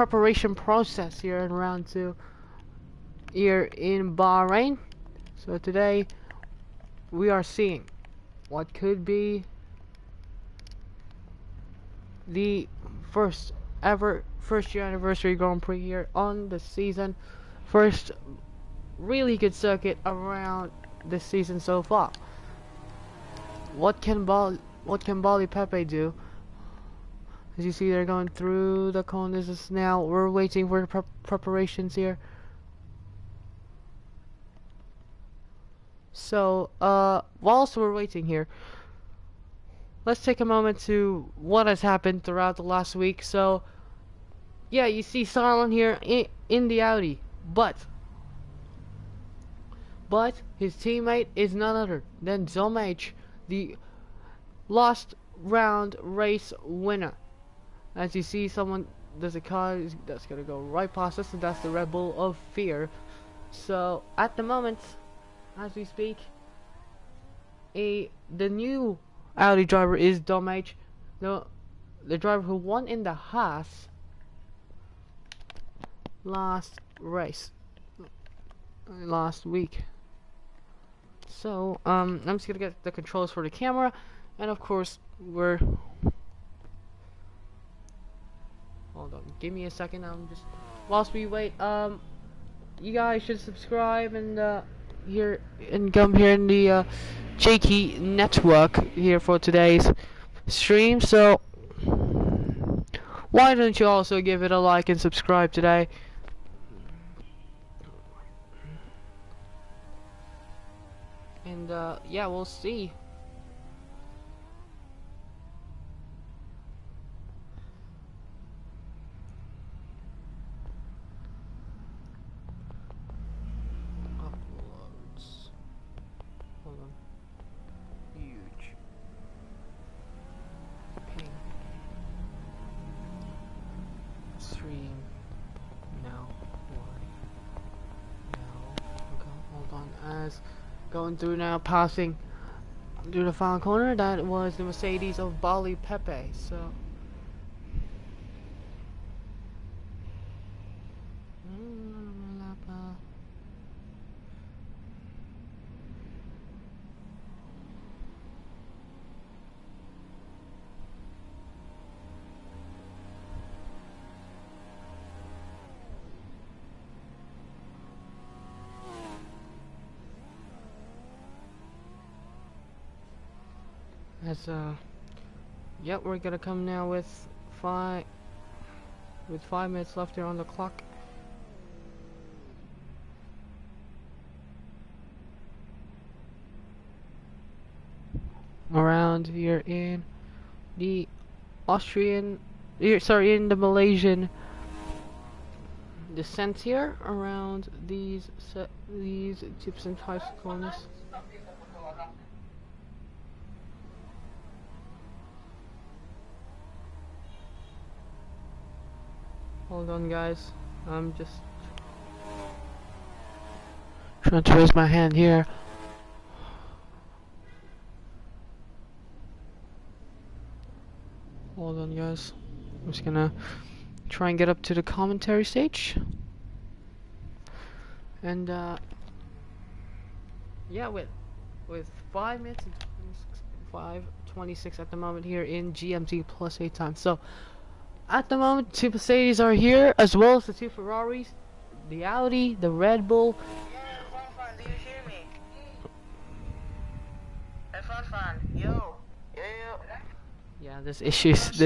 preparation process here in round 2 here in Bahrain. So today we are seeing what could be the first year anniversary Grand Prix here on the season. First really good circuit around this season so far. What can Bali Pepe do? As you see, they're going through the corners now. We're waiting for the preparations here. So, whilst we're waiting here, let's take a moment to what has happened throughout the last week. So, yeah, you see Silent here in the Audi, but his teammate is none other than Zomage, the last round race winner. As you see, there's a car that's gonna go right past us, and that's the Red Bull of Fear. So at the moment, as we speak, the new Audi driver is Domage, the driver who won in the Haas last week. So I'm just gonna get the controls for the camera, and of course hold on, give me a second. Whilst we wait, you guys should subscribe and come here in the Jakey network here for today's stream. So why don't you also give it a like and subscribe today? And yeah, we'll see. Uploads. Hold on. Huge. Ping. Stream. No. Why? No. Okay, hold on. As going through now, passing through the final corner, that was the Mercedes of Bali Pepe. So yep, we're gonna come now with 5 minutes left here on the clock. Around here in the in the Malaysian descent here, around these tips and types of corners. Hold on, guys. I'm just trying to raise my hand here. Hold on, guys. I'm just gonna try and get up to the commentary stage. And yeah, with 5 minutes and 5:26 at the moment here in GMT plus 8 time. So at the moment, 2 Mercedes are here, as well as the 2 Ferraris, the Audi, the Red Bull. Yeah, Fan, do you hear me? Hey, Fan, yo. Yeah, there's issues. Free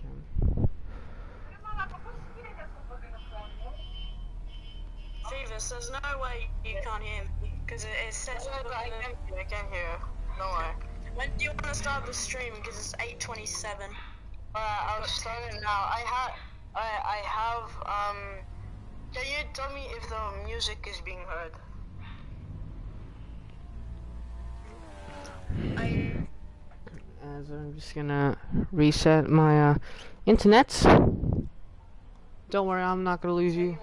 cam. Davis, there's no way you can't hear me, because it says I can hear you. Don't worry. When do you want to start the stream? Because it's 8:27. I'll start it now. I have, can you tell me if the music is being heard? As I'm just gonna reset my internet. Don't worry, I'm not gonna lose you.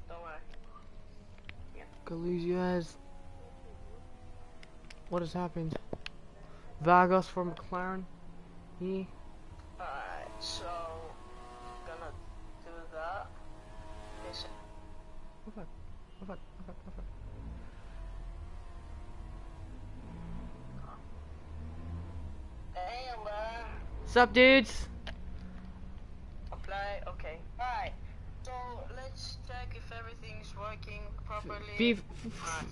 Don't worry. Gonna lose you as what has happened? Vagos for McLaren. He. Alright, so gonna do that. This. What fuck? What fuck? What fuck? What fuck? Damn, man. Sup, dudes? Apply. Okay. Alright. So let's check if everything's working properly.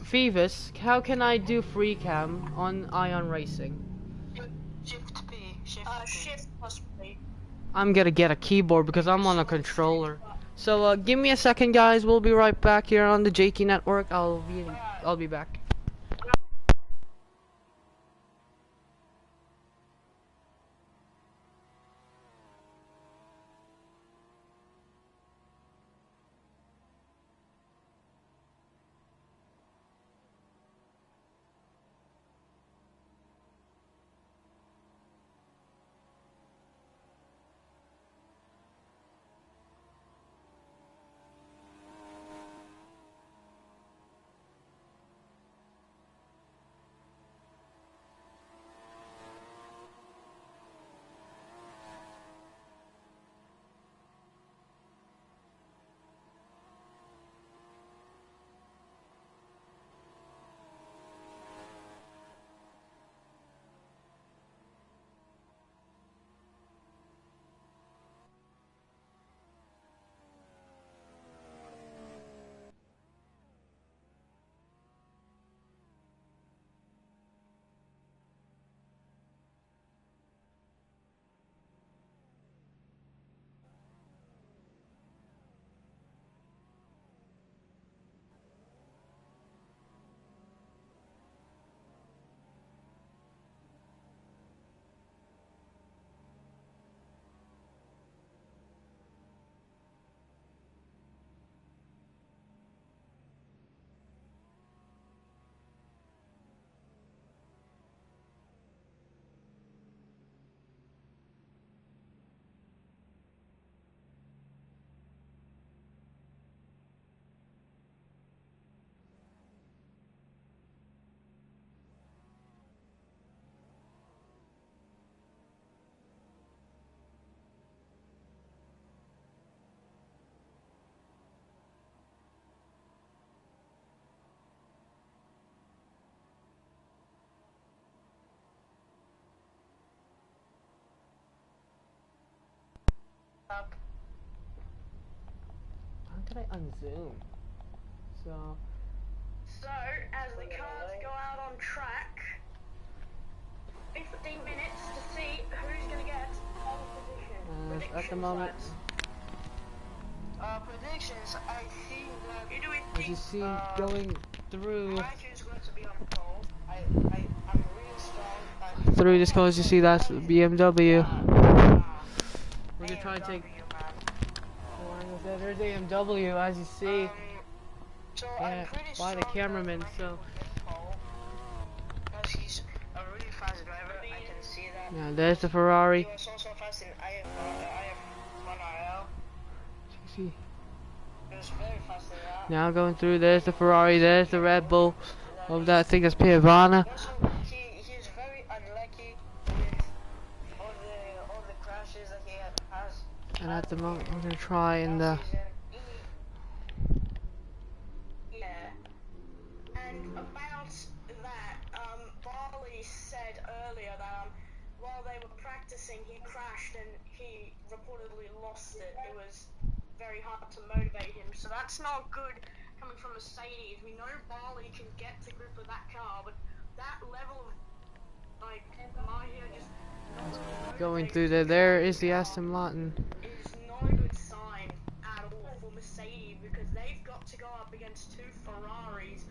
Phoebus, how can I do free cam on Ion Racing? Shift P. Shift plus P. I'm gonna get a keyboard because I'm on a controller. So give me a second, guys. We'll be right back here on the Jakey network. I'll be back. Up. How can I unzoom? So As the cars go out on track, 15 minutes to see who's gonna get pole position. at the moment, Predictions. I think that you do it. as you see, going through Matthew's going to be on pole. I'm really strong. through this close, you see that's BMW. We're gonna try and take. There's BMW, as you see. So Yeah, by the cameraman. So he's a really fast driver. I can see that. yeah, there's the Ferrari. He was also fast in IF1RL. See. He was very fast in that. Now going through, there's the Ferrari, there's the Red Bull. Of that, I think that's Piavana. Also, he's very unlucky with all the crashes that he has. And at the moment, we're gonna try and Yeah. And about that, Barley said earlier that while they were practicing, he crashed and he reportedly lost it. It was very hard to motivate him, so that's not good coming from Mercedes. We know Barley can get to grip with that car, but that level of like Mahia just going through there. There is the Aston Martin. is not a good sign at all for Mercedes, because they've got to go up against two Ferraris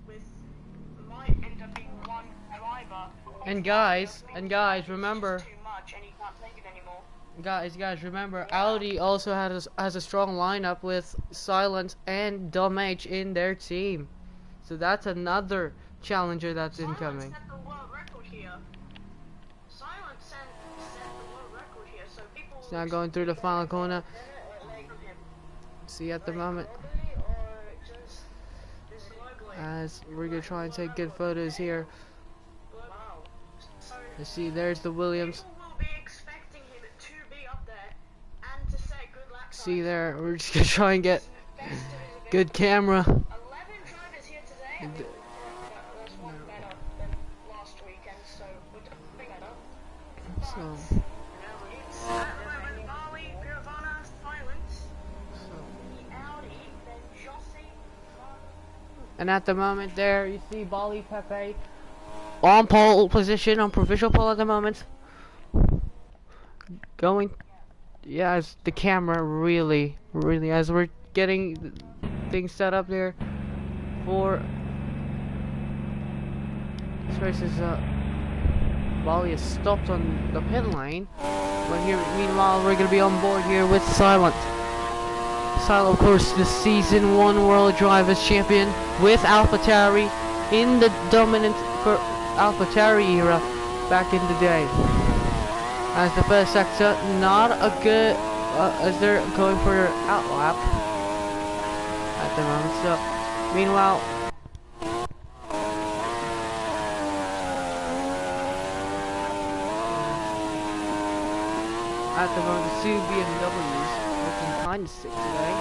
with might end up being one driver. And guys, remember, Too much and he can't take it anymore. guys, remember, Audi also has a strong lineup with Silence and Dom H in their team. So that's another challenger that's incoming. Silence set the world record here. Silence set the world record here, so people. It's now going through the final corner. See at the moment, as we're gonna try and take good photos here Let's see, there's the Williams. People will be expecting him to be up there and to set good lap times. See there, we're just gonna try and get Best of his ability. good camera. 11 drivers here today. I mean, there's one better than last weekend, so we're doing better. But, So, it's at the moment, Bali, Piravana, Silence, the Audi, then Jossie, and at the moment there, you see Bali Pepe on pole position, on provisional pole at the moment. Going, yeah, as the camera really, as we're getting things set up there for this race is, Bali is stopped on the pit lane, but here, meanwhile, we're gonna be on board here with Silent. Silent, of course, the Season 1 World Drivers Champion with AlphaTauri in the dominant for AlphaTauri era back in the day. As the first sector, not a good, as they're going for their outlap at the moment. So, meanwhile, at the moment, the two BMWs looking kind of sick today.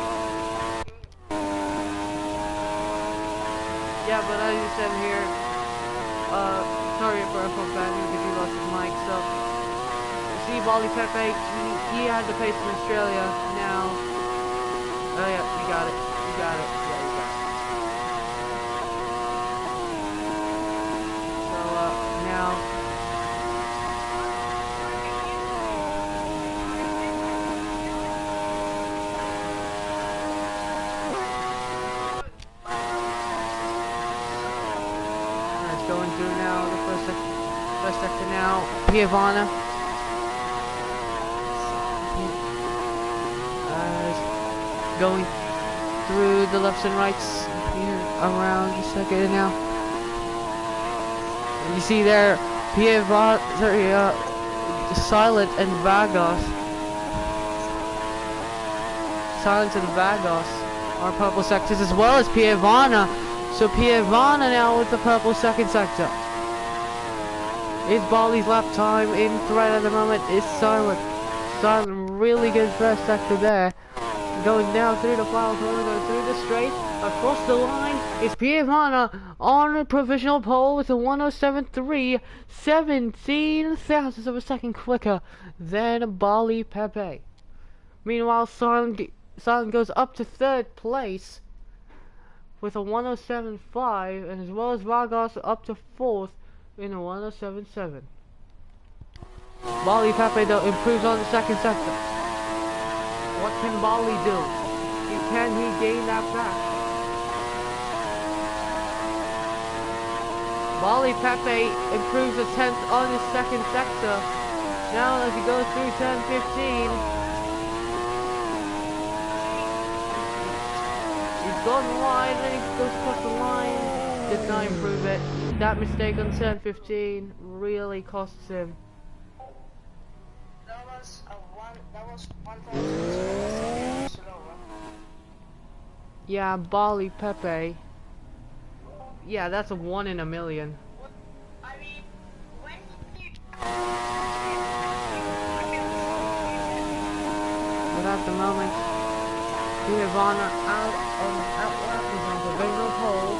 Yeah, but as you said here, sorry for F1 fan because he lost his mic. So, you see, Bali Pepe, he had the pace in Australia. Now, oh yeah, you got it, yeah, you got it. So, now. Going through now, the first sector now, Piavana. Going through the lefts and rights here around the second now. And you see there, Piavana, Silent and Vagos. Silent and Vagos are purple sectors as well as Piavana. So Piavana now with the purple second sector. Is Bali's lap time in threat at the moment? Is Silent. Silent really good first sector there. Going down through the final corner, going through the straight, across the line is Piavana on a provisional pole with a 107.3, 17 thousandths of a second quicker than Bali Pepe. Meanwhile, Silent goes up to third place with a 107.5, and as well as Vargas up to 4th in a 107.7. Bali Pepe though improves on the second sector. What can Bali do? Can he gain that back? Bali Pepe improves a 10th on his second sector. Now as he goes through 10-15. Gone wide, then he goes across the line. Did not improve it. That mistake on turn 15 really costs him. That was 1,000 slower. Yeah, Bali Pepe. Yeah, that's a 1 in a million. I mean, when you... But at the moment, Piavana outlap is on the provisional pole.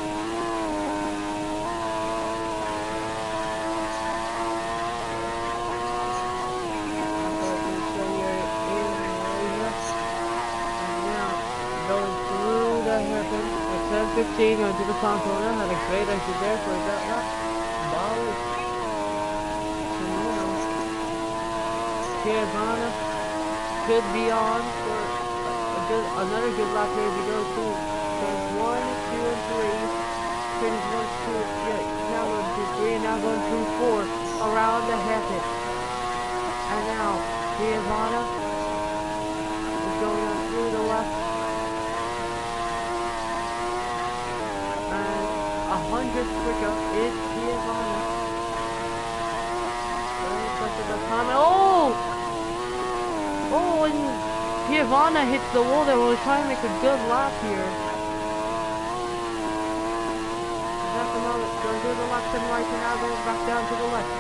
And now, going through the hairpin at 10:15, going to the front corner, had a great exit there for that lap. Bali. Piavana could be on for another good lap here as we go through turns 1, 2, and 3. Turns 1, 2, yeah, now going through 3, and now going through 4 around the hairpin. And now Piavana is going on through the left. And 100th quicker is Piavana. Oh, and Piavana hits the wall there. We're trying to make a good lap here. At the moment, going through the left and right, and now going back down to the left.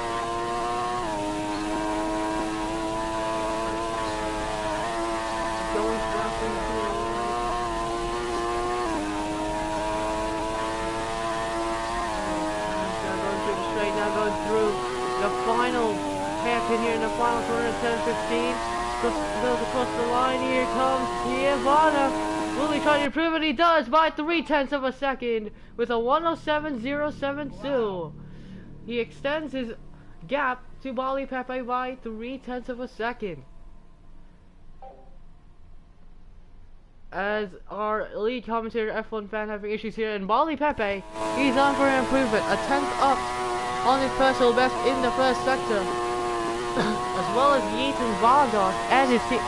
now going through the final hairpin here in the final corner, 10-15. Goes across the line, here comes Giovanna. Will he try to improve it? He does by 0.3 of a second with a 107.072. He extends his gap to Bali Pepe by 0.3 of a second. As our lead commentator F1 fan having issues here, and Bali Pepe, he's on for an improvement, a 10th up on his personal best in the first sector, as well as Yeaton Vargas and his team.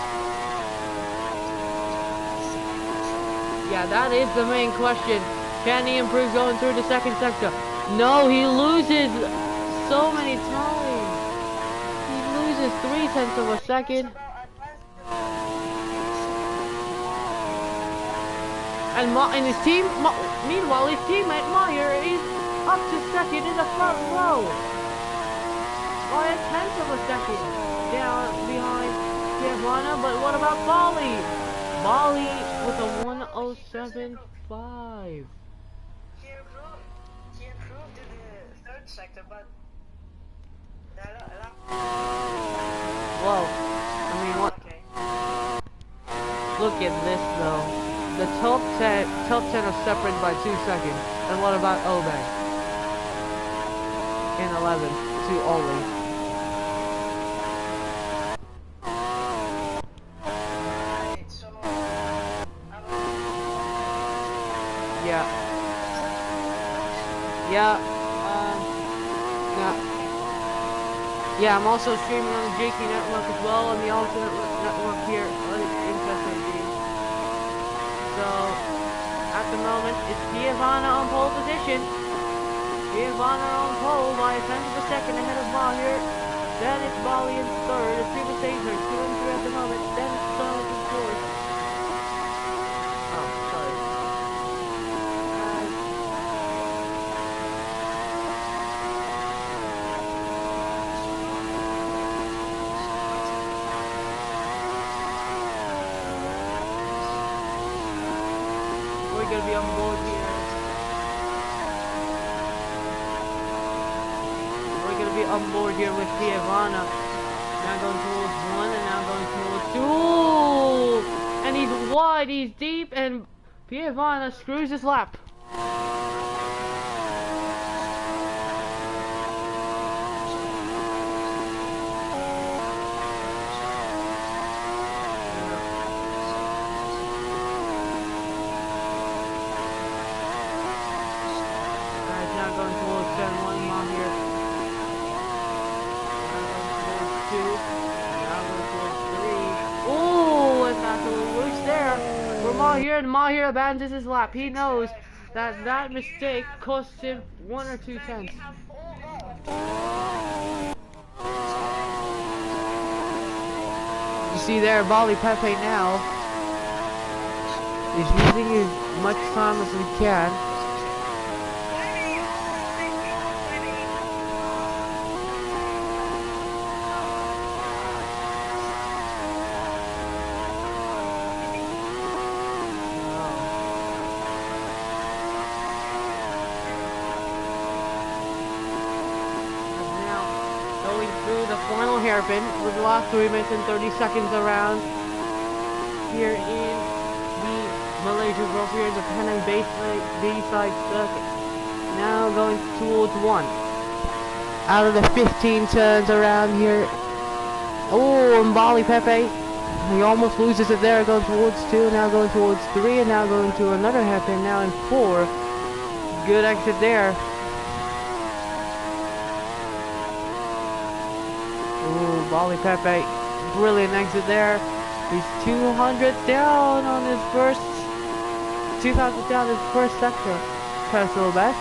Yeah, that is the main question. Can he improve going through the second sector? No, he loses so many times. He loses 0.3 of a second. And his team, meanwhile, his teammate Meyer is up to second in the front row by a 1/10 of a second down behind Giovanna. But what about Bali? Bali with a 107.5. He improved in the third sector, but whoa! I mean, what? Okay. Look at this though. The top 10 are separated by 2 seconds. And what about Obey? In 11 to Oli. Yeah. Yeah, I'm also streaming on the Jakey network as well, and the alternate network here in TESLG. So, at the moment, it's Giovanna on pole position. Giovanna on pole by a 1/10 of a second ahead of Mahir. Then it's Bali in third. It's Super Sazer, 2 and 3 at the moment. Then it's Charles in fourth. Oh, sorry. We're gonna be on board here. We're gonna be on board here with Giovanna. Now going towards 1 and now going towards 2. And he's wide, he's deep, and Giovanna screws his lap. Mahir, and Mahir abandons his lap. He knows that that mistake cost him 1 or 2 tenths. You see there, Bali Pepe now is using as much time as he can. Hairpin with the last 3 minutes and 30 seconds around here in the Malaysia Grand Prix, the Penang B-side circuit. Now going towards 1 out of the 15 turns around here. Oh, and Bali Pepe, he almost loses it there, going towards 2, now going towards 3, and now going to another hairpin now in 4. Good exit there. Bali Pepe, brilliant exit there. He's 200 down on his first, 2,000 down his first sector. Personal best.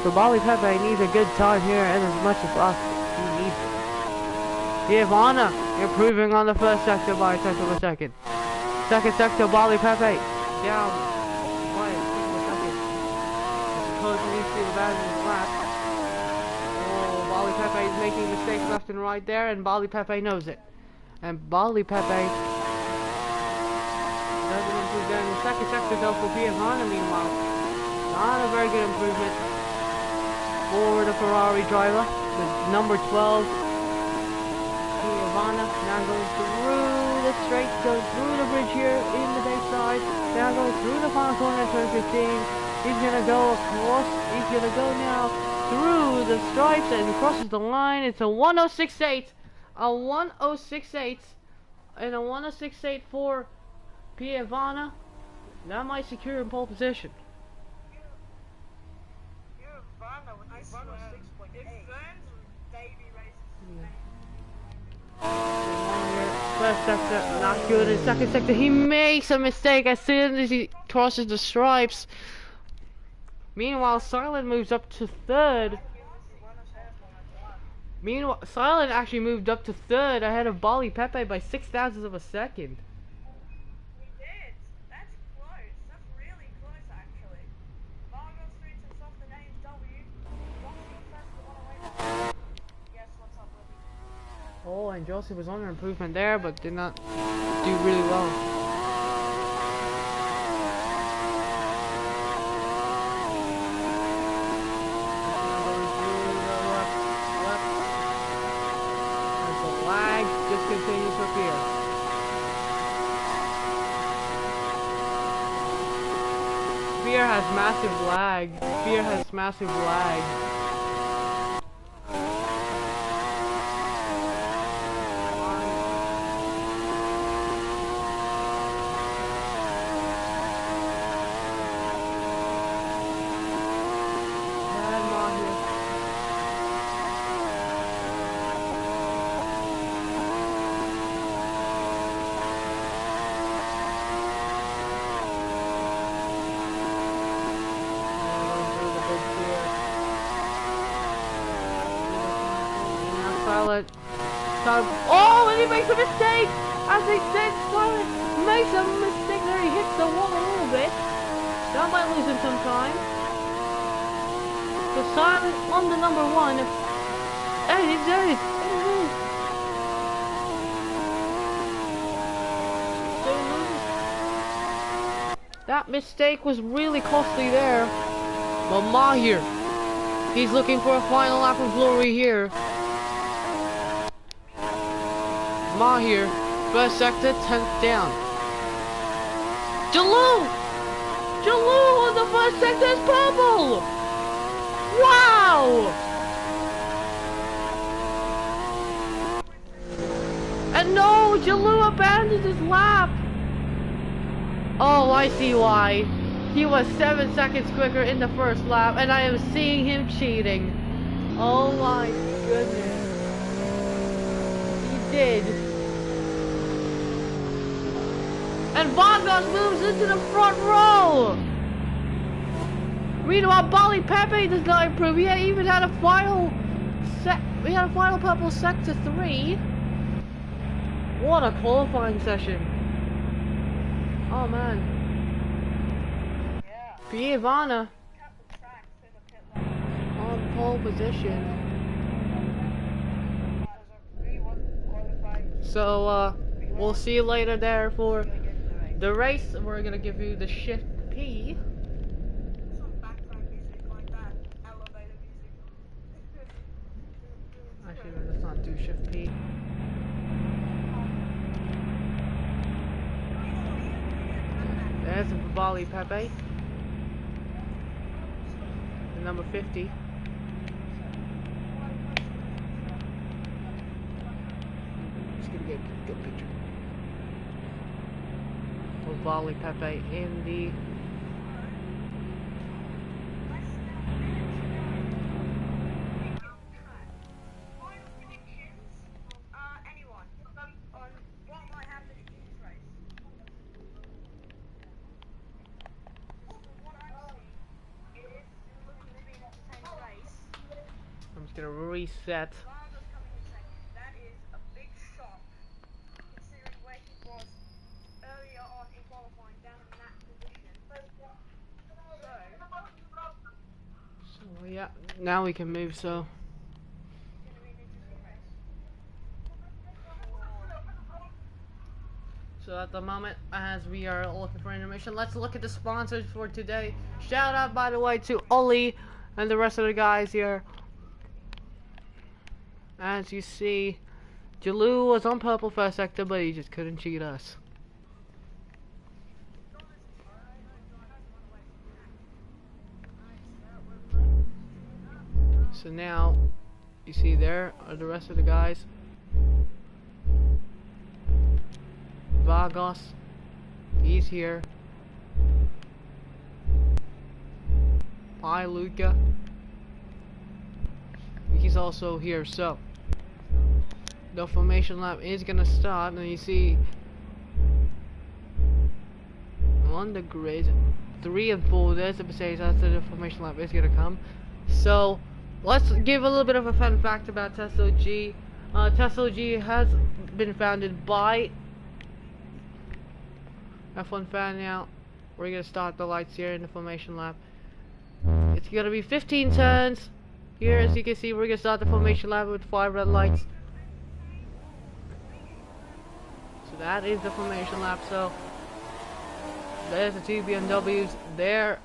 So Bali Pepe needs a good time here, and as much as possible, he needs it. Giovanna improving on the first sector by a 1/10 of a second. Second sector, Bali Pepe down by a 1/10 of a second. I suppose he needs to abandon his lap. Bali Pepe is making mistakes left and right there, and Bali Pepe knows it. And Bali Pepe doesn't improve there in the second sector though for Giovanna. Meanwhile, Not a very good improvement for the Ferrari driver. The number 12, Ivana, now going through the straight, goes through the bridge here in the bayside. Now goes through the final corner at turn 15. He's gonna go across. He's gonna go now through the stripes and he crosses the line. It's a 106.8, a 106.8, and a 106.8 for Ivana. That might secure in pole position. First sector, not good. In second sector, he makes a mistake as soon as he crosses the stripes. Meanwhile, Silent moves up to third. Meanwhile, Silent actually moved up to third ahead of Bali Pepe by 0.06 of a second. We did. That's close. That's really close, actually. Vargo Streets and Soft and AW. Yes, what's up, buddy? Oh, and Joseph was on an improvement there, but did not do really well. Continues for Fear. Fear has massive lag. Fear has massive lag. Oh, and he makes a mistake! As they said, Silent makes a mistake there. He hits the wall a little bit. That might lose him some time. So Silent on the number 1. And he's there. That mistake was really costly there. But Mahir, he's looking for a final lap of glory here. Mahir, first sector, 10th down. Jalou! Jalou on the first sector is purple! Wow! And no, Jalou abandoned his lap! Oh, I see why. He was 7 seconds quicker in the first lap, and I am seeing him cheating. Oh my goodness. He did. And Vargas moves into the front row! Meanwhile, Bali Pepe does not improve. He even had a final purple sector 3. What a qualifying session. Oh man. Yeah. Ivana on pole position. So we'll see you later there for the race. We're gonna give you the shift P. Actually, let's not do shift P. There's Bali Pepe, the number 50. Just gonna get a good picture. Bali Pepe in the I'm just gonna reset. That is a big shock, considering where he was earlier on in qualifying down in that position. So yeah, now we can move. So at the moment as we are looking for information. Let's look at the sponsors for today. Shout out, by the way, to Oli and the rest of the guys here. As you see, Jalou was on purple first sector, but he just couldn't cheat us. So now, you see there are the rest of the guys. Vargas, he's here. Luca, he's also here. So the formation lap is gonna start, and you see on the grid 3 and 4 there's the Mercedes after the formation lap is gonna come. So let's give a little bit of a fun fact about TESLG. TESLG has been founded by F1 fan. Now we're gonna start the lights here in the formation lap. It's gonna be 15 turns here. As you can see, we're gonna start the formation lap with 5 red lights. So that is the formation lap. So there's the 2 BMWs. There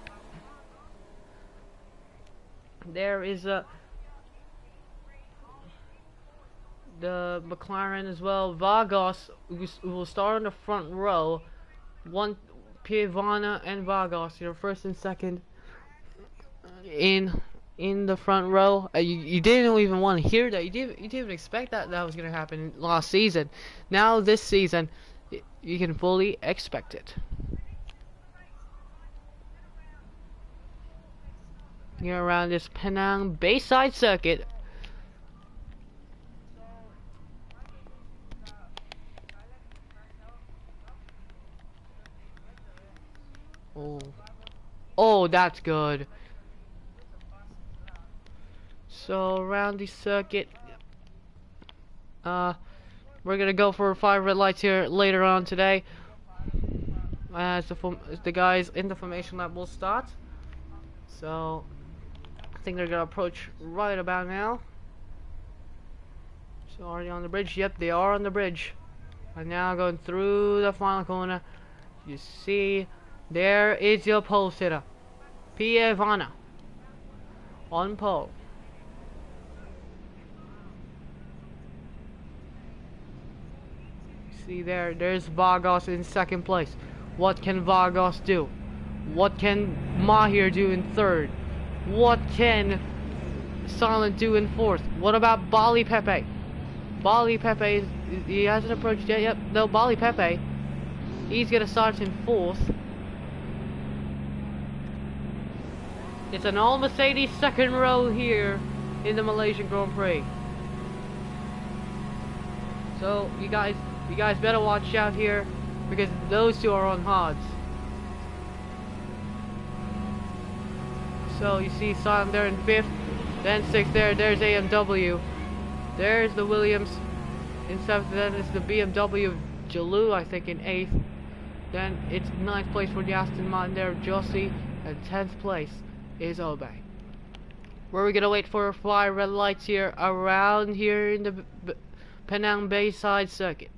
is the McLaren as well. Vargas will start on the front row. Pievana and Vargas, your first and second in the front row. You didn't even want to hear that. You didn't even expect that was gonna happen last season. Now this season, you can fully expect it. Here around this Penang Bayside circuit. Oh, that's good. So around the circuit, we're gonna go for 5 red lights here later on today, as the guys in the formation lap will start. So I think they're gonna approach right about now. So are they on the bridge? Yep, they are on the bridge. And now going through the final corner, you see there is your pole sitter, Pievana, on pole. See there's Vargas in second place. What can Vargas do? What can Mahir do in third? What can Silent do in fourth? What about Bali Pepe? Bali Pepe, he hasn't approached yet. Yep, no, Bali Pepe, he's gonna start in fourth. It's an all Mercedes second row here in the Malaysian Grand Prix. So you guys better watch out here, because those two are on hards. So you see Silent there in 5th, then 6th there's AMW. There's the Williams in 7th, then it's the BMW Jalou, I think, in 8th. Then it's 9th place for the Aston Martin there, Josie, and 10th place is Obey. We're gonna wait for 5 red lights here around here in the Penang Bayside circuit.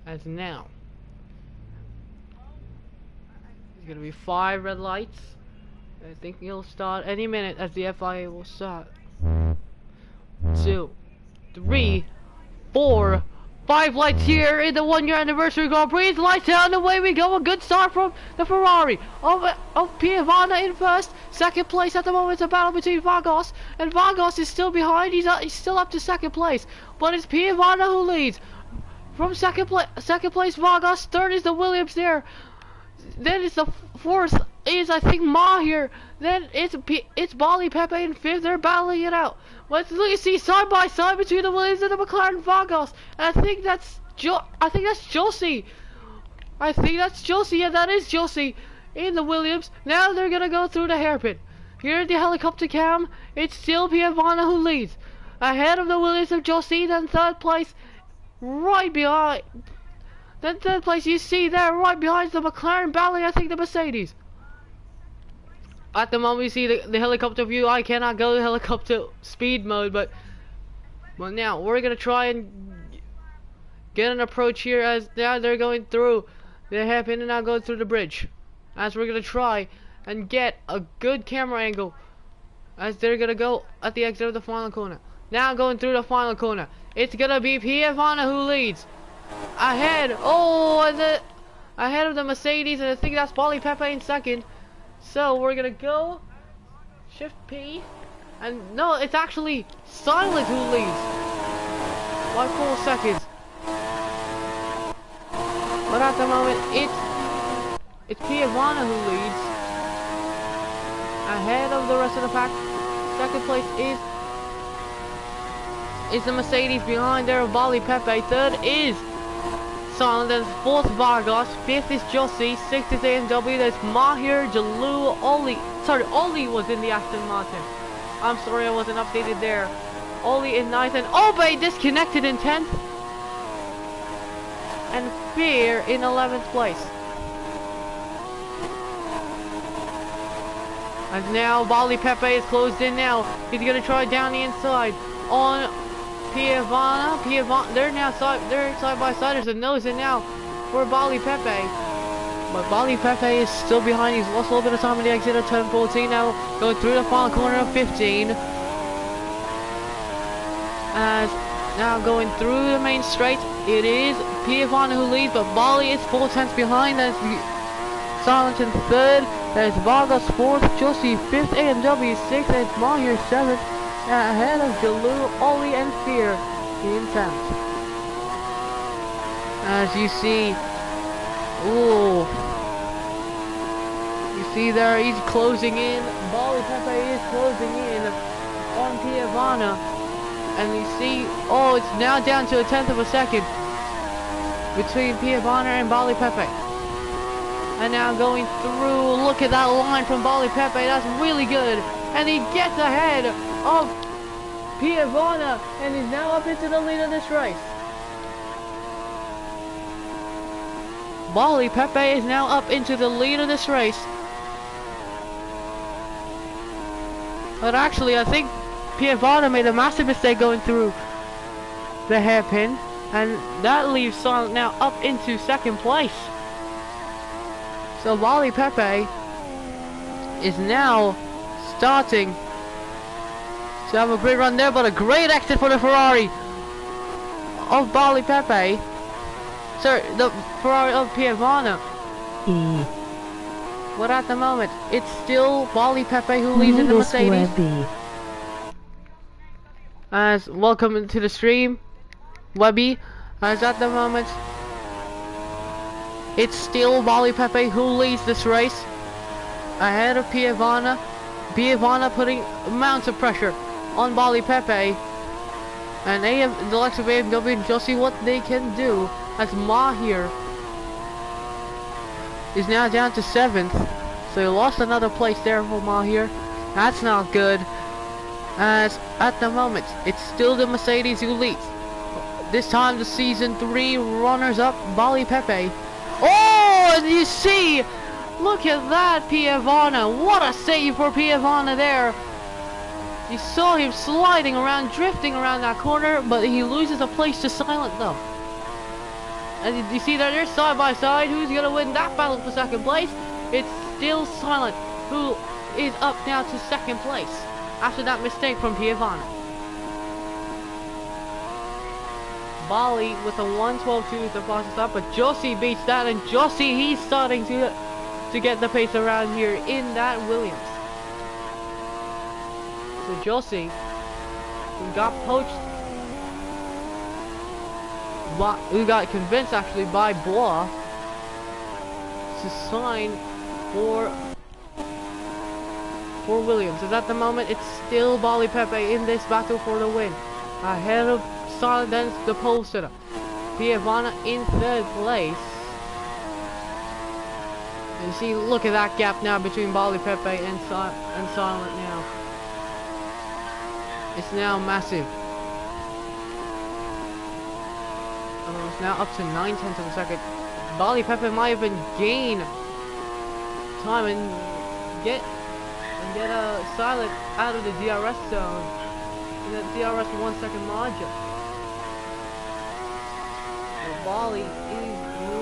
As now, there's gonna be 5 red lights. I think he'll start any minute as the FIA will start. 2, 3, 4, 5 lights here in the 1-year anniversary Grand Prix. Lights down, away we go. A good start from the Ferrari of Pievana in first. Second place at the moment. It's a battle between Vargas, and Vargas is still behind. He's still up to second place, but it's Pievana who leads. From second place Vargas. Third is the Williams there. Then it's the fourth is, I think, Mahir. Then it's Bali Pepe in 5th. They're battling it out. Let's look and see side by side between the Williams and the McLaren Vargas. And I think that's Josie. I think that's Josie. Yeah, that is Josie in the Williams. Now they're gonna go through the hairpin. Here at the helicopter cam, it's still Pievana who leads. Ahead of the Williams of Josie. Then 3rd place, right behind. Then 3rd place, you see there, right behind the McLaren battling, I think, the Mercedes. At the moment, you see the helicopter view. I cannot go to helicopter speed mode, but now we're gonna try and get an approach here as now they're going through the hairpin and now going through the bridge. As we're gonna try and get a good camera angle as they're gonna go at the exit of the final corner. Now going through the final corner. It's gonna be Piavana who leads. Ahead, ahead of the Mercedes, and I think that's Polly Pepe in second. So we're gonna go Shift P, and no, it's actually Silent who leads by 4 seconds. But at the moment, it's Piavana who leads ahead of the rest of the pack. Second place is the Mercedes behind there of Bali Pepe. Third is Silent, and fourth Vargas. Fifth is Josie. Sixth is AMW. There's Mahir, Jalou, Oli. Sorry, Oli was in the Aston Martin. I'm sorry I wasn't updated there. Oli in ninth, and Obey disconnected in 10th. And Fear in 11th place. And now Bali Pepe is closed in now. He's gonna try down the inside on Piavana. They're now side by side. There's a nose in now for Bali Pepe. But Bali Pepe is still behind. He's lost a little bit of time in the exit of turn 14 now. Going through the final corner of 15. As now going through the main straight, it is Piavana who leads, but Bali is 4 tenths behind. That's Silent in third. There's Vargas fourth, Josie fifth, AMW sixth, and Mahir seventh. Ahead of Jalou, Oli, and Fear in 10th. As you see, ooh, you see there, he's closing in. Bali Pepe is closing in on Piavana, and you see, oh, it's now down to a 10th of a second between Piavana and Bali Pepe. And now going through, look at that line from Bali Pepe, that's really good. And he gets ahead of Piavana and is now up into the lead of this race. Bali Pepe is now up into the lead of this race. But actually, I think Piavana made a massive mistake going through the hairpin, and that leaves Silent now up into second place. So Bali Pepe is now starting to have a great run there, but a great exit for the Ferrari of Bali Pepe. Sorry, the Ferrari of Piavana. But at the moment, it's still Bali Pepe who leads in the Mercedes. As welcome to the stream, Webby. As at the moment, it's still Bali Pepe who leads this race ahead of Piavana. Piavana putting amounts of pressure on Bali Pepe, and the likes of AMW and Josie what they can do, as Mahir is now down to 7th, so he lost another place there for Mahir. That's not good, as at the moment it's still the Mercedes who leads. This time the season 3 runners up Bali Pepe. Oh, and you see, look at that, Piavana. What a save for Piavana there. You saw him sliding around, drifting around that corner, but he loses a place to Silent though. And you see that they're side by side. Who's going to win that battle for second place? It's still Silent who is up now to second place after that mistake from Piavana. Bali with a 1:12.2 is the fastest up, but Josie beats that, and Josie, he's starting to get the pace around here in that Williams. So Josie, who got poached, who got convinced actually by Bois to sign for Williams. And at the moment, it's still Bali Pepe in this battle for the win, ahead of Silent, then the pole sitter. Piavana in third place. And you see, look at that gap now between Bali Pepe and Silent now. It's now massive. And it's now up to 9/10 of a second. Bali Pepe might even gain time and get Silent out of the DRS zone. In that DRS 1 second margin. Bali is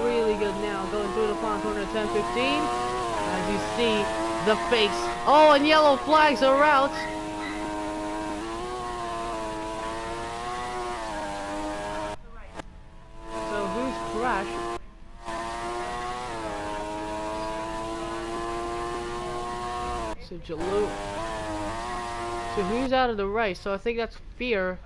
really good now, going through the front corner, 10-15. As you see, the face. Oh, and yellow flags are out. So who's crashed? So Jalou. So who's out of the race? So I think that's Fear.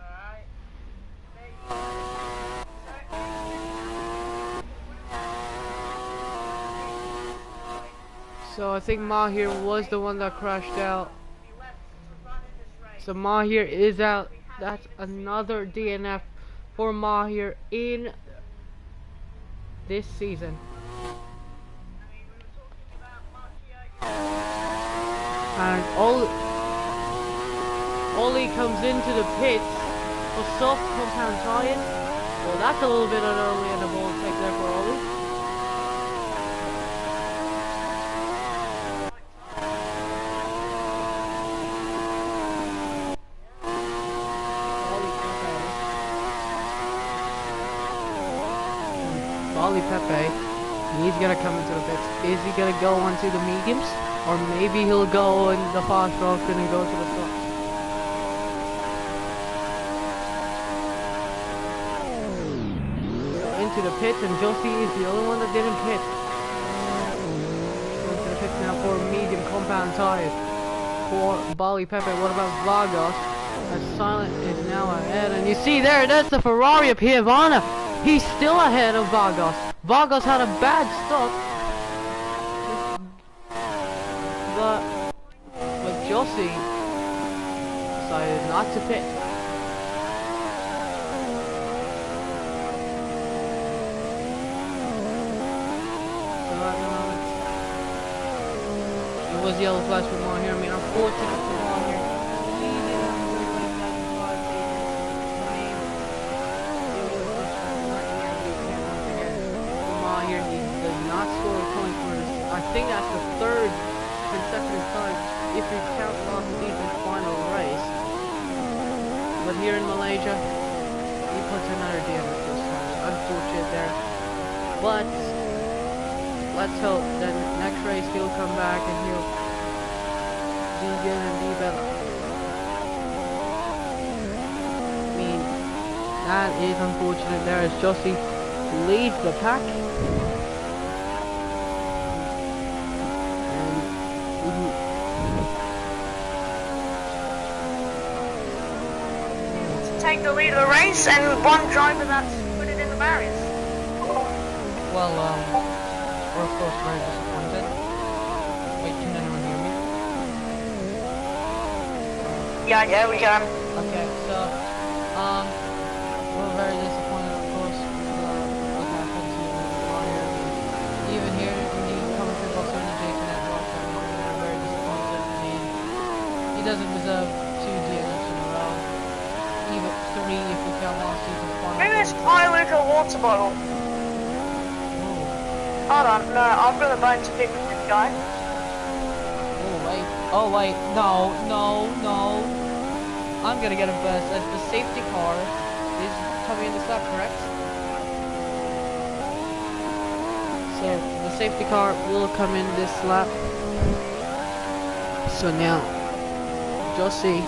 So I think Mahir was the one that crashed out. So Mahir is out. That's another DNF for Mahir in this season. And Oli comes into the pits for soft compound tires. Well, that's a little bit early in the ball take there for Oli. Oli Pepe, he's gonna come into the pits. Is he gonna go onto the mediums? Or maybe he'll go in the fast rock and go to the softs. So into the pits, and Josie is the only one that didn't pit. Into the pits now for medium compound tires. For Bali Pepe, what about Vargas? As Silent is now ahead, and you see there, that's the Ferrari of Piavana. He's still ahead of Vargas. Vargas had a bad stop. But Josie decided not to pit. So at the moment, it was yellow flash for Mahir. I mean, unfortunate for Mahir. Mahir, he does not score a point for this. I think that's the third consecutive time if we count last season's final race. But here in Malaysia, he puts another DNF this time. Unfortunate there. But let's hope that next race he'll come back and he'll be good and be better. I mean, that is unfortunate there as Josie leads the pack. Take the lead of the race, and one driver that's put it in the barriers. Well, we're of course very disappointed. Wait, can anyone hear me? Yeah, we can. Okay, so, we're very disappointed, of course, with what happened to Mahir. Even here, when he comes to Barcelona, Jakey Network, we're very disappointed. I mean, he doesn't deserve 2 DNFs in a row. Even 3 if we count last season's final. Maybe it's Luca water bottle. Hold on, no, I'm gonna bone to pick this guy. Oh wait, no. I'm gonna get him first as the safety car is coming in this lap, correct? So the safety car will come in this lap. So now, Josie.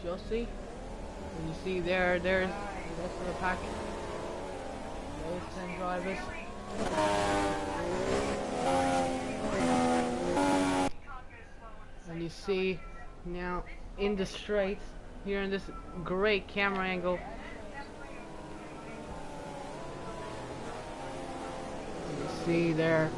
Josie, and you see there's the rest of the pack. Those 10 drivers. And you see now in the straight here in this great camera angle. You see there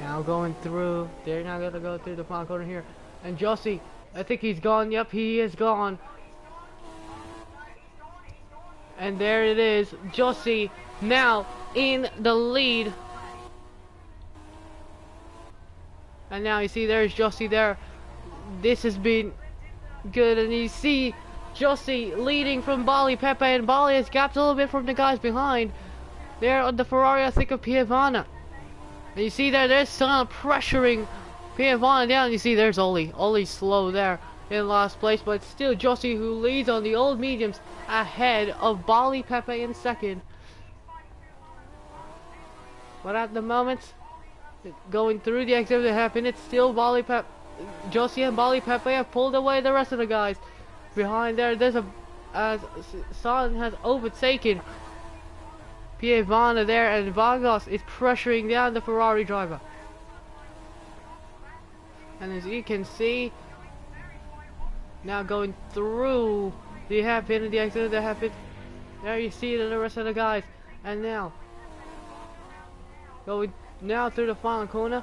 now going through. They're now gonna go through the final corner here, and Josie. I think he's gone. Yep, he is gone. And there it is. Josie now in the lead. And now you see there's Josie there. This has been good. And you see Jussie leading from Bali Pepe, and Bali has gapped a little bit from the guys behind. There on the Ferrari, I think of Piavana. And you see there's Silent pressuring Piavana down. You see there's Oli. Oli's slow there in last place, but still Jussie who leads on the old mediums ahead of Bali Pepe in second. But at the moment, going through the exit of the hairpin, it's still Bali Pepe. Jussie and Bali Pepe have pulled away the rest of the guys. Behind there's as Silent has overtaken Piavana there, and Vargas is pressuring down the Ferrari driver. And as you can see, now going through the hairpin and the exit of the hairpin, there you see the rest of the guys. And now going now through the final corner,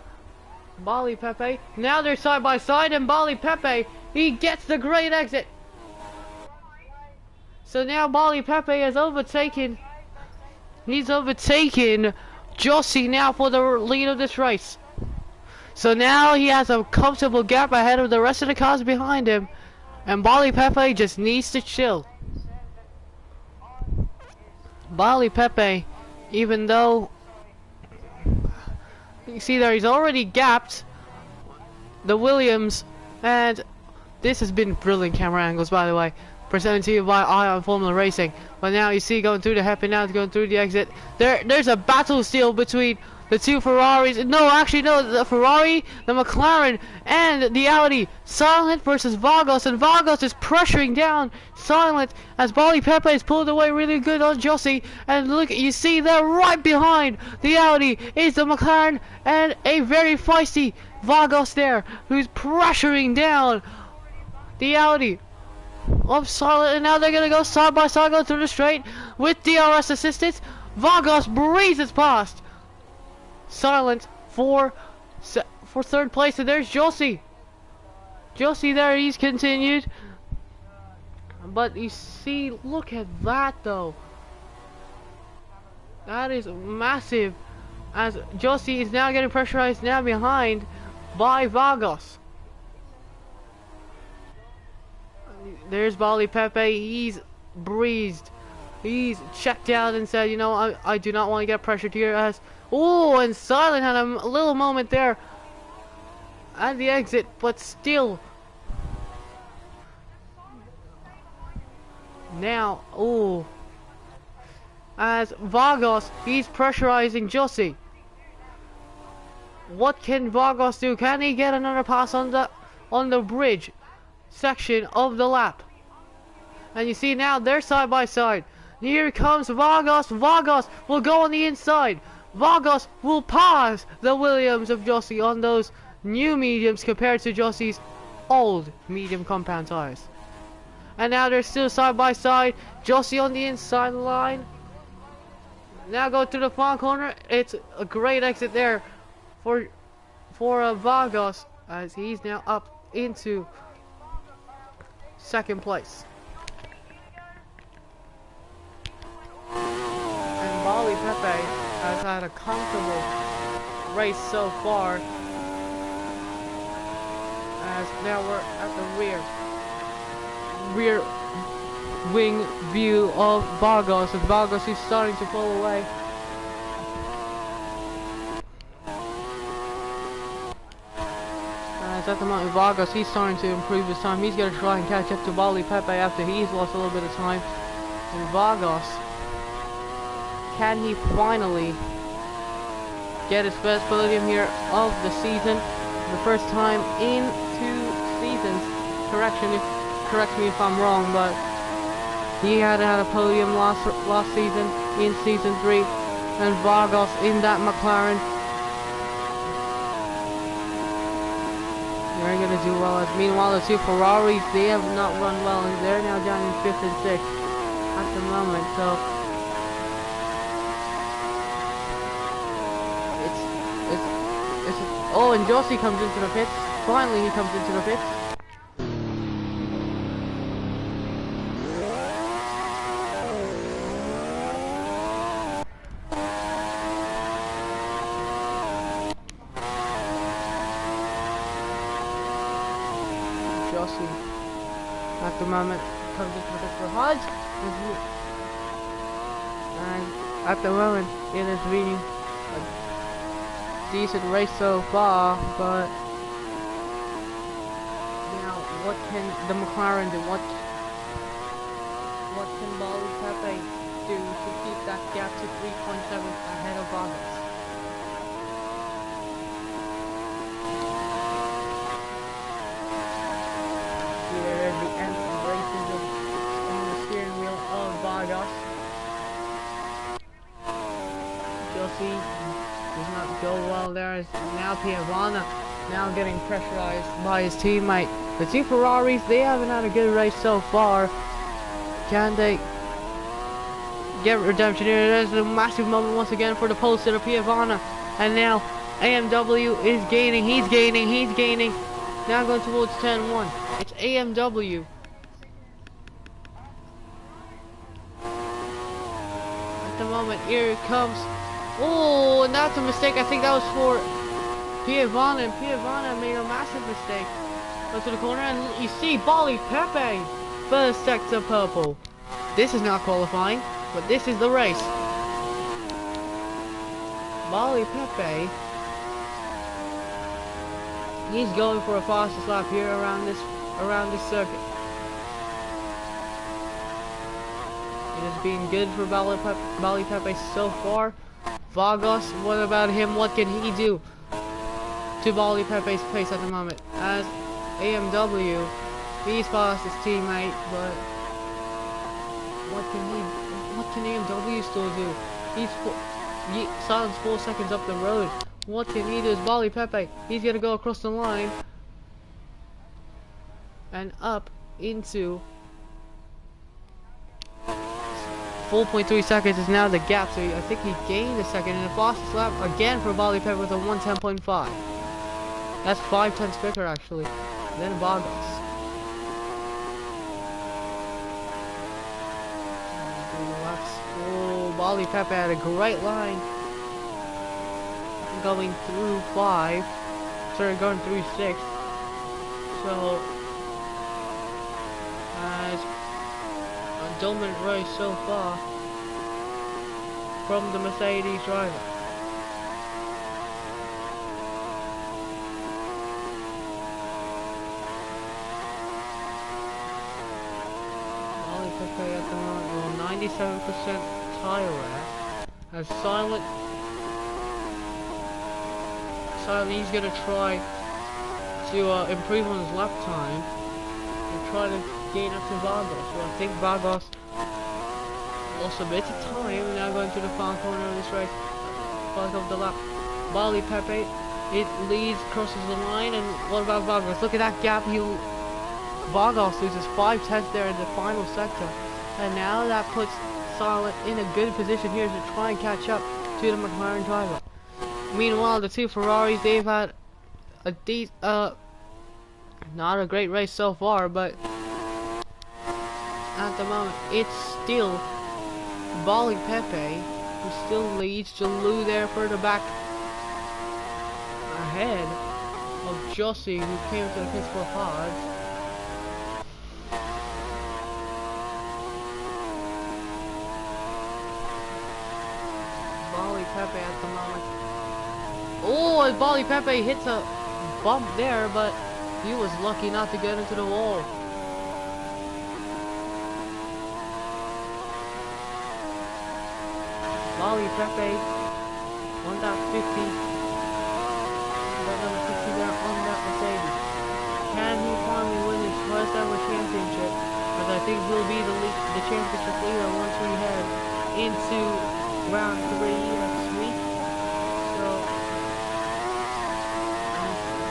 Bali Pepe. Now they're side by side, and Bali Pepe, he gets the great exit. So now Bali Pepe has overtaken. He's overtaken Jussie now for the lead of this race. So now he has a comfortable gap ahead of the rest of the cars behind him. And Bali Pepe just needs to chill. Bali Pepe, even though you see there, he's already gapped the Williams, and this has been brilliant camera angles, by the way, presented to you by Ion Formula Racing. But now you see going through the hairpin, now it's going through the exit. There's a battle still between the two Ferraris. No, actually no, the Ferrari, the McLaren, and the Audi. Silent versus Vargas, and Vargas is pressuring down Silent as Bali Pepe is pulled away really good on Jussie. And look, you see there right behind the Audi is the McLaren, and a very feisty Vargas there, who's pressuring down the Audi of Silent. And now they're gonna go side by side, go through the straight with DRS assistance. Vargas breezes past Silent for third place, and there's Jussie. Jussie there, he's continued. But you see, look at that though. That is massive, as Jussie is now getting pressurized now behind by Vargas. There's Bali Pepe, he's breezed. He's checked out and said, you know, I do not want to get pressured here. As oh, and Silent had a little moment there at the exit, but still. Now, oh, as Vargas, he's pressurizing Jussie. What can Vargas do? Can he get another pass on the bridge section of the lap? And you see now they're side by side. Here comes Vargas. Vargas will go on the inside. Vargas will pass the Williams of Jussie on those new mediums compared to Jossie's old medium compound tires. And now they're still side by side. Jussie on the inside line. Now go to the final corner. It's a great exit there for Vargas, as he's now up into second place. And Bali Pepe has had a comfortable race so far, as now we're at the rear wing view of Vargas, and Vargas is starting to pull away. As at the moment Vargas, he's starting to improve his time. He's going to try and catch up to Bali Pepe after he's lost a little bit of time. And Vargas, can he finally get his first podium here of the season? The first time in 2 seasons. Correct me if I'm wrong, but he had a podium last season in season 3, and Vargas in that McLaren. They're gonna do well. As meanwhile, the two Ferraris, they have not run well, and they're now down in 5th and 6th at the moment. So it's oh, and Jussie comes into the pits. Finally, he comes into the pits. Jussie at the moment comes into the pit for Hodge. And at the moment, it has been a decent race so far, but now what can the McLaren do? What can Bali Pepe do to keep that gap to 3.7 ahead of Vargas? Here is the anti-braces on the steering wheel of Vargas. Jakey does not go well there. Is now Piavana now getting pressurized by his teammate. The two Ferraris, they haven't had a good race so far. Can they get redemption here? There's a massive moment once again for the pole sitter Piavana. And now AMW is gaining. He's gaining. Now going towards 10-1. It's AMW. At the moment, here it comes. Oh, and that's a mistake. I think that was for Piavana, and Piavana made a massive mistake. Goes to the corner, and you see Bali Pepe, first sector purple. This is not qualifying, but this is the race. Bali Pepe, he's going for a fastest lap here around this circuit. It has been good for Bali Pepe so far. Vargas, what about him? What can he do to Bali Pepe's pace at the moment? As AMW, he's past his teammate, but what can AMW still do? Silence 4 seconds up the road. What can he do? Is Bali Pepe? He's gonna go across the line and up into 4.3 seconds is now the gap, so I think he gained a second in the fastest lap again for Bali Pepe with a 1:10.5. That's 5/10 quicker actually than Vargas. Oh, Bali Pepe had a great line going through 5, sorry, going through 6. So as a dominant race so far from the Mercedes driver. Bali Pepe at the moment, well, 97% tire wear. As Silent, he's gonna try to improve on his lap time and try to gain up to Vargas. So I think Vargas lost a bit of time. Now going to the far corner of this race, part of the lap. Bali Pepe, it leads, crosses the line, and what about Vargas? Look at that gap. Vargas loses 5/10 there in the final sector, and now that puts Silent in a good position here to try and catch up to the McLaren driver. Meanwhile, the two Ferraris, they've had a not a great race so far, but at the moment it's still Bali Pepe who still leads. Jalou there further back ahead of Jakey, who came to the pits for Hodge. Bali Pepe at the moment. Oh, and Bali Pepe hits a bump there, but he was lucky not to get into the wall. Bali Pepe on that 50, there on that Mercedes. Can he finally win his first ever championship? Because I think he'll be the championship leader once we head into round 3 next week. So,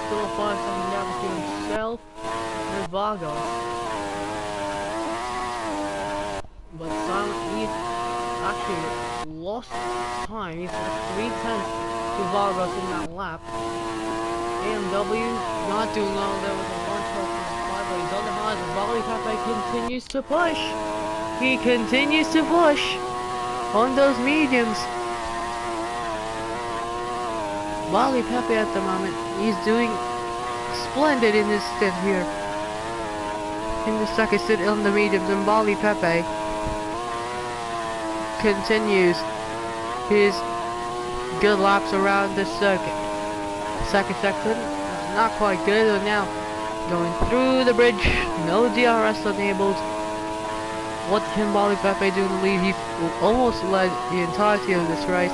still a 5-second gap between himself and Vargas. But Silent, he's actually lost time. He's at 3/10 to Vargas in that lap. AMW not doing well there with a 1:12.5, but he's on the highs. Bali Pepe continues to push. He continues to push on those mediums. Bali Pepe at the moment, he's doing splendid in this stint here. in the second sit on the mediums, and Bali Pepe continues his good laps around the circuit. Second section, not quite good, but now going through the bridge, no DRS enabled. What can Bali Pepe do to lead? He's almost led the entirety of this race.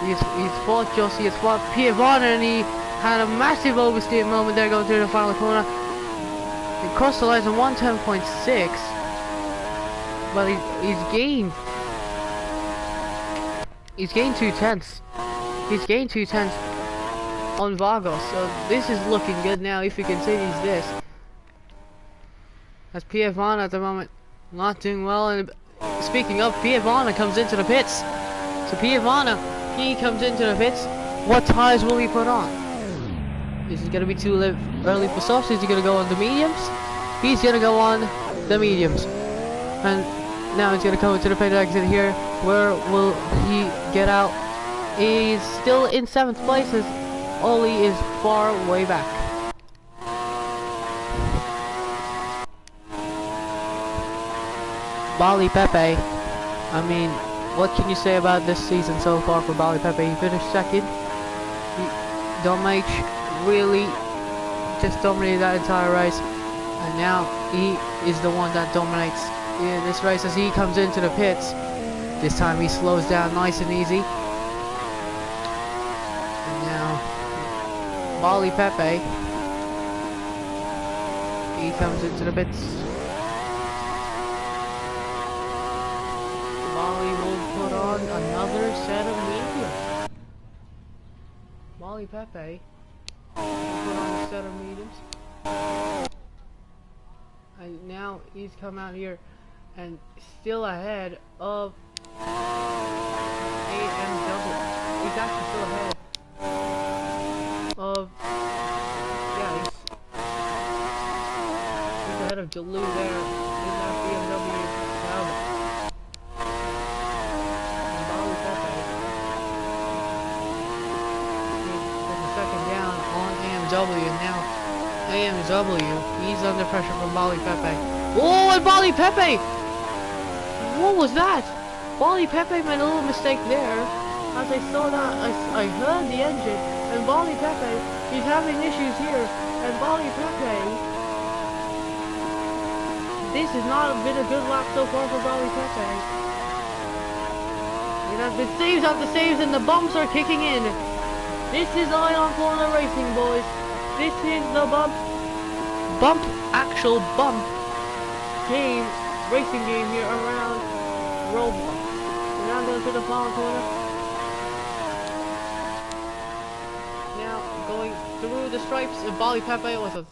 He's fought Josie, he's fought Piavana, and he had a massive oversteer moment there going through the final corner. He crossed the lines on 110.6, but he's gained 2/10. He's gained 2/10 on Vargos, so this is looking good now if he continues this. As Piavana at the moment not doing well, and speaking of, Piavana comes into the pits. So Piavana, he comes into the pits. What tires will he put on? Is it going to be too early for softs? Is he going to go on the mediums? He's going to go on the mediums. And now he's going to come into the pit exit here. Where will he get out? He's still in 7th place as Oli is far way back. Bali Pepe, I mean, what can you say about this season so far for Bali Pepe? He finished 2nd. Domage really just dominated that entire race, and now he is the one that dominates this race as he comes into the pits. This time he slows down nice and easy. And now Bali Pepe, he comes into the pits. Bali will put on another set of mediums. Bali Pepe will put on a set of mediums. And now he's come out here and still ahead of AMW. He's actually still ahead of, yeah, he's ahead of Jalou there in that BMW Sauber. And Bali Pepe is the second down on AMW, and now AMW, he's under pressure from Bali Pepe. Oh, and Bali Pepe! What was that? Bali Pepe made a little mistake there. As I saw that, I heard the engine, and Bali Pepe, he's having issues here. And Bali Pepe, this has not been a good lap so far for Bali Pepe. It has been saves after saves, and the bumps are kicking in. This is Ion Formula Racing, boys. This is the actual bump game, racing game here around Roblox. We're now going to the final corner. Now going through the stripes, Bali Pepe was a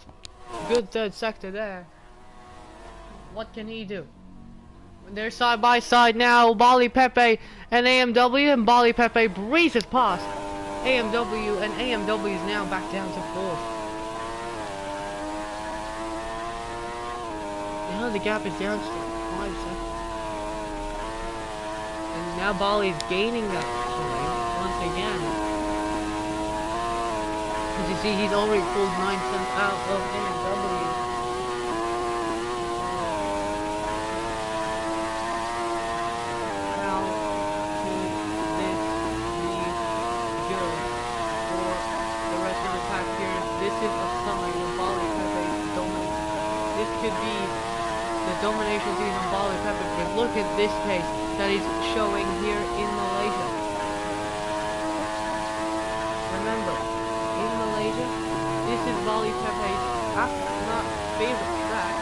good third sector there. What can he do? They're side by side now, Bali Pepe and AMW, and Bali Pepe breezes past AMW, and AMW is now back down to 4th. Now the gap is down to 5 seconds. And now Bali is gaining that point once again. As you see, he's already pulled 9 cents out of AMW. How could this be good for the rest of the pack here? This is a sign of Bali Pepe dominance. This could be the domination season of Bali Pepe, because look at this pace that he's showing here in Malaysia. Remember, in Malaysia, this is Bali Pepe's not favorite track.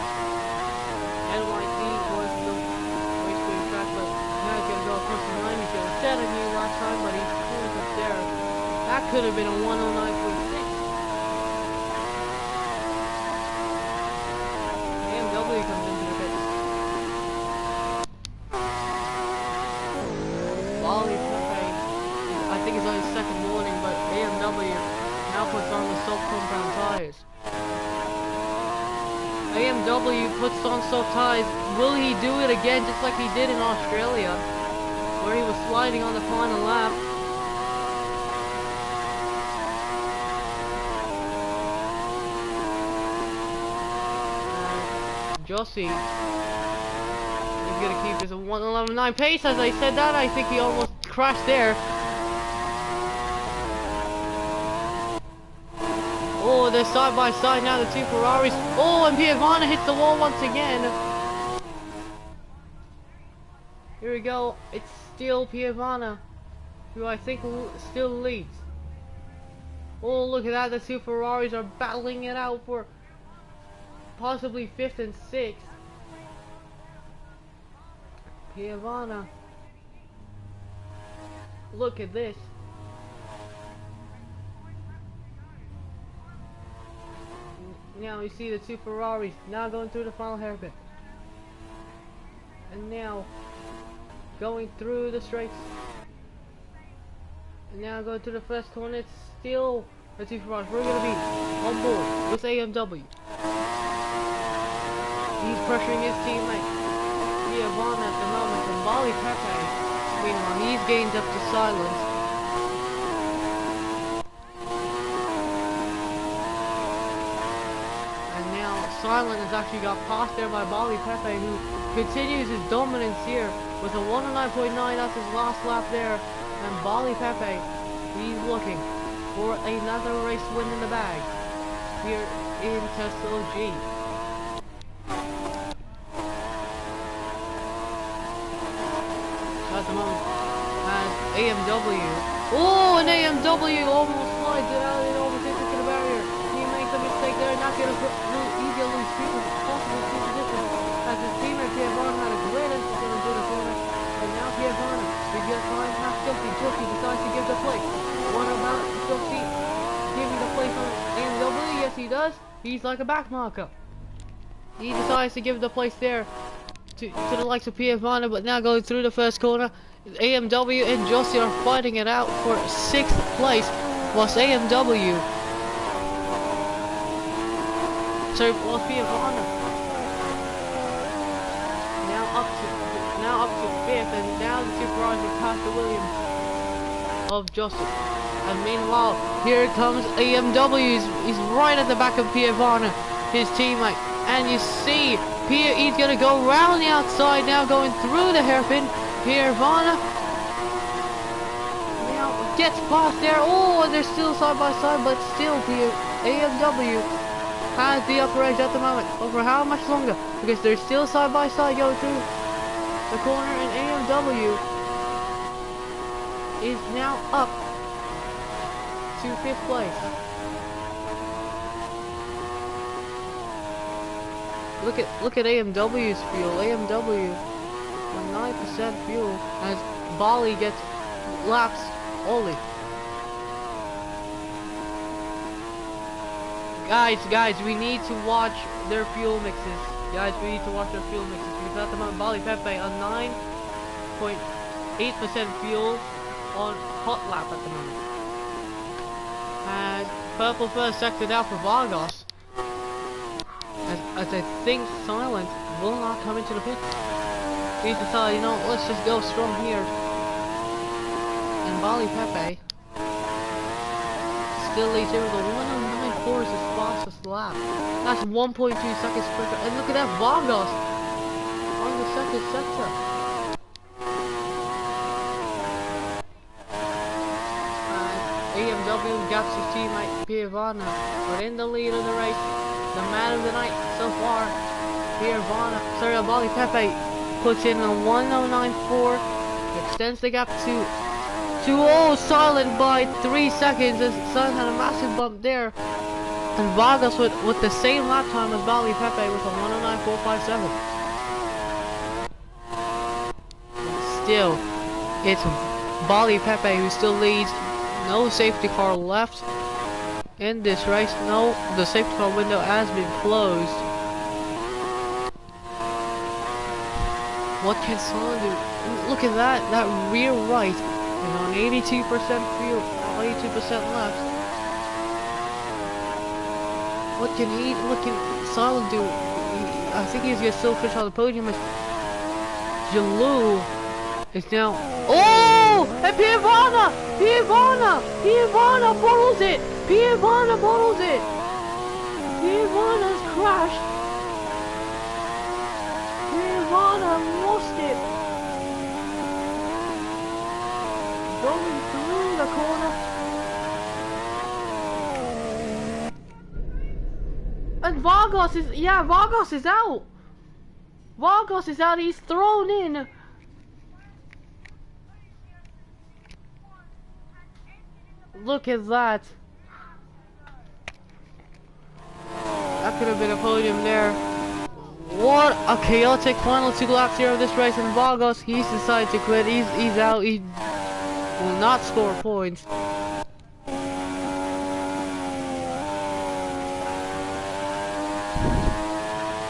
NYC was the race game track, but now he's gonna go across the line. He's gonna set a new last time, but he's pulling up there. That could have been a 109.6. AMW comes into the pits. Bali Pepe, I think he's on his 2nd warning, but AMW now puts on the soft compound tires. AMW puts on soft tires. Will he do it again just like he did in Australia, where he was sliding on the final lap? Josie is gonna keep his 1:11.9 pace. As I said that, I think he almost crashed there. Oh, they're side by side now, the two Ferraris. Oh, and Piavana hits the wall once again. Here we go. It's still Piavana, who I think still leads. Oh, look at that. The two Ferraris are battling it out for possibly 5th and 6th. Piavana. Look at this. Now we see the two Ferraris now going through the final hairpin. And now going through the straights. And now going to the first corner. It's still the two Ferraris. We're going to be on board with AMW. He's pressuring his teammate Piavana at the moment. And Bali Pepe, meanwhile, he's gained up to silence. Silent has actually got passed there by Bali Pepe, who continues his dominance here with a 109.9. That's his last lap there. And Bali Pepe, he's looking for another race win in the bag here in TESLG. At the moment, has AMW. Oh, an AMW almost slides it out and almost hits it to the barrier. He makes a mistake there, not going to lose people, possible position, as his teammate Piavana had a great instinct into the corner, and now Piavana, he's going to find half Jakey. Jakey decides to give the place. What about Jakey giving the place on AMW? Yes, he does. He's like a back marker. He decides to give the place there to the likes of Piavana, but now going through the first corner, AMW and Josie are fighting it out for 6th place, whilst AMW. So was Piavana now up to 5th, and now the two Ferraris have passed the Williams of Joseph. And meanwhile, here comes AMW. He's right at the back of Piavana, his teammate, and you see he's gonna go round the outside now, going through the hairpin. Piavana now gets past there. Oh, and they're still side by side, but still AMW has the upper edge at the moment. Over how much longer? Because they're still side by side going through the corner, and AMW is now up to 5th place. Look at AMW's fuel. AMW on 9% fuel as Bali gets laps only. Guys, we need to watch their fuel mixes. Because at the moment, Bali Pepe on 9.8% fuel on hot lap at the moment. And purple first sector now for Vargas. As I think Silent will not come into the pit. He's decided, you know, let's just go strong here. And Bali Pepe still leads here with a 109.4 is his fastest lap. That's 1.2 seconds quicker. And look at that, Vargas on the second sector. And AMW gaps his teammate Piavana, but in the lead of the race. The man of the night so far, Bali Pepe puts in a 109.4, extends the gap to Silent by 3 seconds, as Silent had a massive bump there, and Vargas with the same lap time as Bali Pepe with a 109.457. Still, it's Bali Pepe who still leads. No safety car left in this race. No, the safety car window has been closed. What can Silent do? Look at that rear right is on 82% fuel, 82% left. What can Silent do? I think he's gonna still finish on the podium. Jalou is now. Oh! And Piavana bottles it! Piavana's crashed. And Vargas is, yeah, Vargas is out. Vargas is out, he's thrown in. Look at that. That could have been a podium there. What a chaotic final 2 laps here of this race, and Vargas, he's decided to quit. He's out. He will not score points.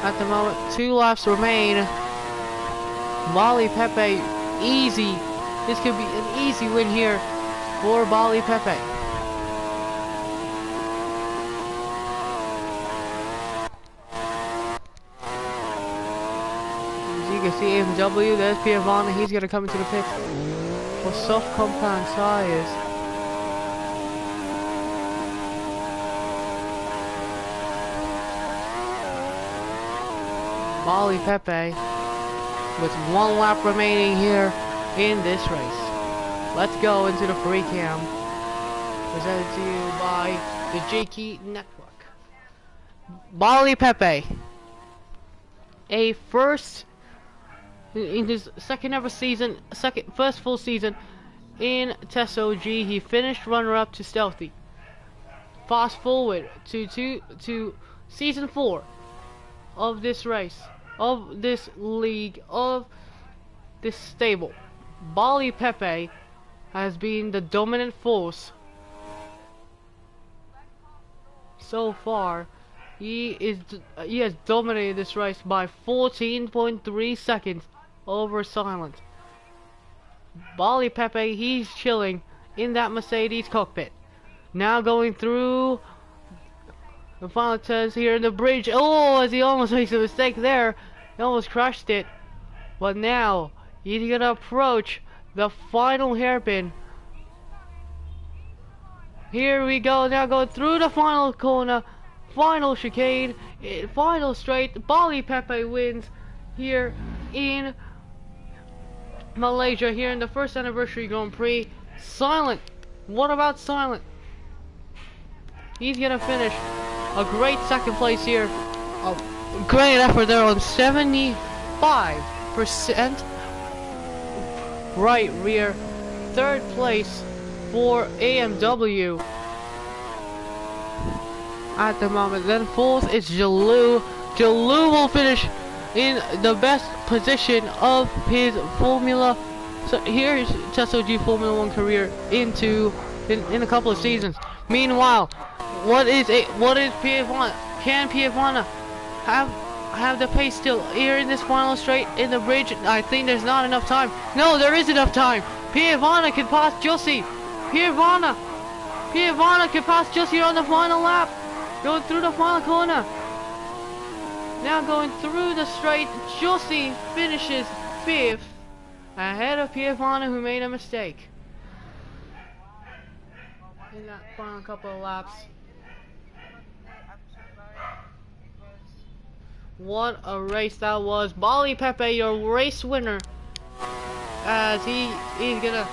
At the moment, 2 laps remain. Bali Pepe, easy. This could be an easy win here for Bali Pepe. As you can see, AMW, there's Piavana, he's going to come into the pit for soft compound tires. Bali Pepe with 1 lap remaining here in this race. Let's go into the Prix cam, presented to you by the Jakey Network. Bali Pepe, a first in his second ever season, first full season in TESLG. He finished runner-up to Stealthy. Fast forward to season 4 of this race, of this league, of this stable. Bali Pepe has been the dominant force so far. He has dominated this race by 14.3 seconds over Silent. Bali Pepe, he's chilling in that Mercedes cockpit. Now going through the final test here in the bridge. Oh, as he almost makes a mistake there. He almost crushed it. But now he's gonna approach the final hairpin. Here we go, now going through the final corner, final chicane, final straight. Bali Pepe wins here in Malaysia, here in the first anniversary Grand Prix. Silent, what about Silent? He's gonna finish a great second place here. A great effort there on 75%. Right rear. Third place for AMW at the moment. Then fourth is Jalou. Jalou will finish in the best position of his Formula. So here's TESLG Formula 1 career in a couple of seasons. Meanwhile, what is Piavana? Can Piavana have the pace still here in this final straight in the bridge? I think there's not enough time. No, there is enough time. Piavana can pass Jussi. Piavana can pass Jussi on the final lap. Going through the final corner. Now going through the straight, Jussi finishes 5th ahead of Piavana, who made a mistake in that final couple of laps. What a race that was. Bali Pepe, your race winner, as he's gonna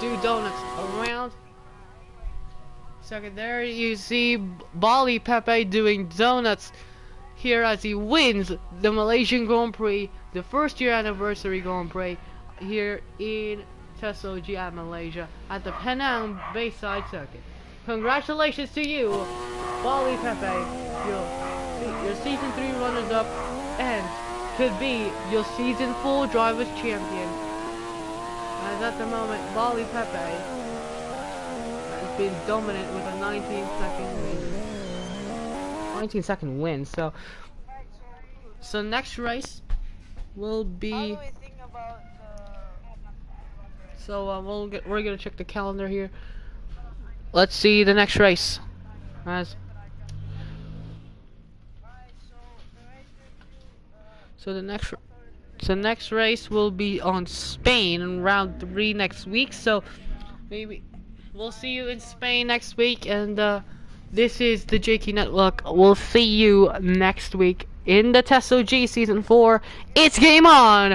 do donuts around. Second there, you see Bali Pepe doing donuts here as he wins the Malaysian Grand Prix, the first year anniversary Grand Prix here in TESLG at Malaysia at the Penang Bayside Circuit. Congratulations to you, Bali Pepe, your season 3 runners-up, and could be your season 4 drivers champion. As at the moment, Bali Pepe has been dominant with a 19-second win. So next race will be. So we're gonna check the calendar here. Let's see the next race. So the next race will be on Spain in round 3 next week. So maybe we'll see you in Spain next week. And this is the Jakey Network. We'll see you next week in the TESLG Season 4. It's game on!